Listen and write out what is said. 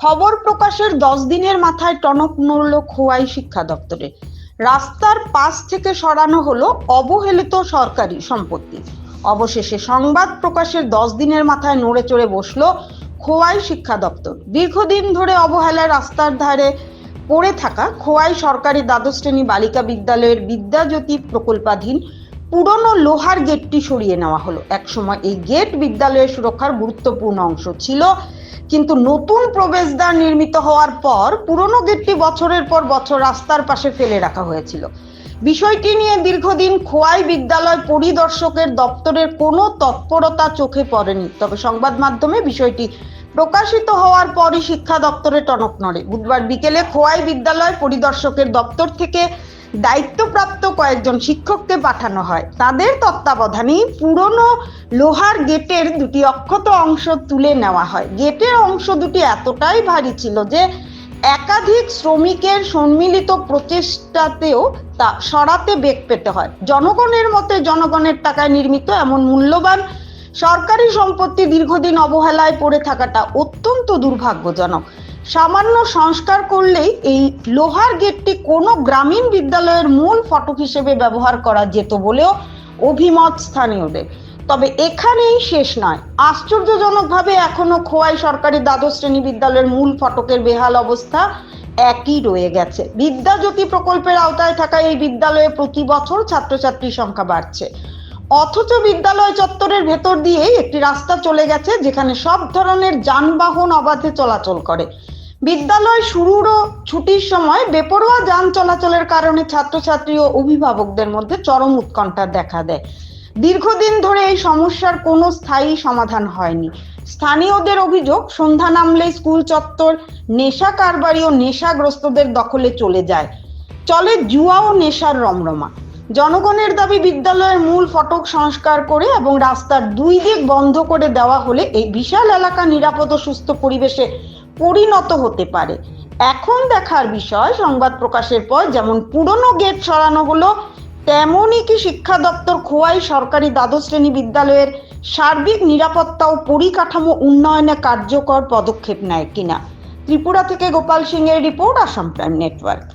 খবর প্রকাশের 10 দিনের মাথায় টনক নড়ল খোয়াই শিক্ষা দপ্তরে। রাস্তার পাশ থেকে সরানো হলো অবহেলিত সরকারি সম্পত্তি। অবশেষে সংবাদ প্রকাশের 10 দিনের মাথায় নড়ে চড়ে বসলো খোয়াই শিক্ষা দপ্তর। দীর্ঘদিন ধরে অবহেলায় রাস্তার ধারে পড়ে থাকা খোয়াই সরকারি দ্বাদশ শ্রেণী বালিকা বিদ্যালয়ের বিদ্যাজ্যোতি প্রকল্পাধীন পুরনো লোহার গেটটি সরিয়ে নেওয়া হলো। একসময় এই গেট বিদ্যালয়ের সুরক্ষার গুরুত্বপূর্ণ অংশ ছিল, কিন্তু নতুন প্রবেশদ্বার নির্মিত হওয়ার পর পুরনো গেটটি বছরের পর বছর রাস্তার পাশে ফেলে রাখা হয়েছিল। বিষয়টি নিয়ে দীর্ঘদিন খোয়াই বিদ্যালয় পরিদর্শকের দপ্তরের কোনো তৎপরতা চোখে পড়েনি। তবে সংবাদ মাধ্যমে বিষয়টি প্রকাশিত হওয়ার পরই শিক্ষা দপ্তরে টনক নড়ে। বুধবার বিকেলে খোয়াই বিদ্যালয় পরিদর্শকের দপ্তর থেকে দায়িত্বপ্রাপ্ত কয়েকজন শিক্ষককে পাঠানো হয়। তাদের তত্ত্বাবধানেই পুরনো লোহার গেটের দুটি অক্ষত অংশ তুলে নেওয়া হয়। গেটের অংশ দুটি এতটাই ভারী ছিল যে একাধিক শ্রমিকের সম্মিলিত প্রচেষ্টাতেও তা সরাতে বেগ পেতে হয়। জনগণের মতে জনগণের টাকায় নির্মিত এমন মূল্যবান সরকারি সম্পত্তি দীর্ঘদিন অবহেলায় পড়ে থাকাটা অত্যন্ত দুর্ভাগ্যজনক। সামান্য সংস্কার করলেই এই লোহার গেটটি কোনো গ্রামীণ বিদ্যালয়ের মূল ফটক হিসেবে ব্যবহার করা যেত বলেও অভিমত স্থানীয়দের। তবে এখানেই শেষ নয়। আশ্চর্যজনকভাবে এখনো খোয়াই সরকারি দ্বাদশ শ্রেণী বিদ্যালয়ের মূল ফটকের বেহাল অবস্থা একই রয়ে গেছে। বিদ্যাজ্যোতি প্রকল্পের আওতায় থাকা এই বিদ্যালয়ে প্রতি বছর ছাত্রছাত্রীর সংখ্যা বাড়ছে, অথচ বিদ্যালয় চত্বরের ভেতর দিয়ে একটি রাস্তা চলে গেছে যেখানে সব ধরনের যানবাহন অবাধে চলাচল করে। বিদ্যালয় শুরুর ও ছুটির সময় বেপরোয়া যান চলাচলের কারণে ছাত্রছাত্রী ও অভিভাবকদের মধ্যে চরম উৎকণ্ঠা দেখা দেয়। দীর্ঘদিন ধরে এই সমস্যার কোনো স্থায়ী সমাধান হয়নি। স্থানীয়দের অভিযোগ, সন্ধ্যা নামলেই স্কুল চত্বর নেশা কারবারি ও নেশাগ্রস্তদের দখলে চলে যায়। চলে জুয়া ও নেশার রমরমা। জনগণের দাবি, বিদ্যালয়ের মূল ফটক সংস্কার করে এবং রাস্তার দুই দিক বন্ধ করে দেওয়া হলে এই বিশাল এলাকা নিরাপদ ও সুস্থ পরিবেশে পরিণত হতে পারে। এখন দেখার বিষয়, সংবাদ প্রকাশের পর যেমন পুরনো গেট সরানো হলো, তেমনই কি শিক্ষা দপ্তর খোয়াই সরকারি দ্বাদশ শ্রেণী বিদ্যালয়ের সার্বিক নিরাপত্তা ও পরিকাঠামো উন্নয়নে কার্যকর পদক্ষেপ নেয় কিনা। ত্রিপুরা থেকে গোপাল সিং এর রিপোর্ট, আসাম প্রাইম নেটওয়ার্ক।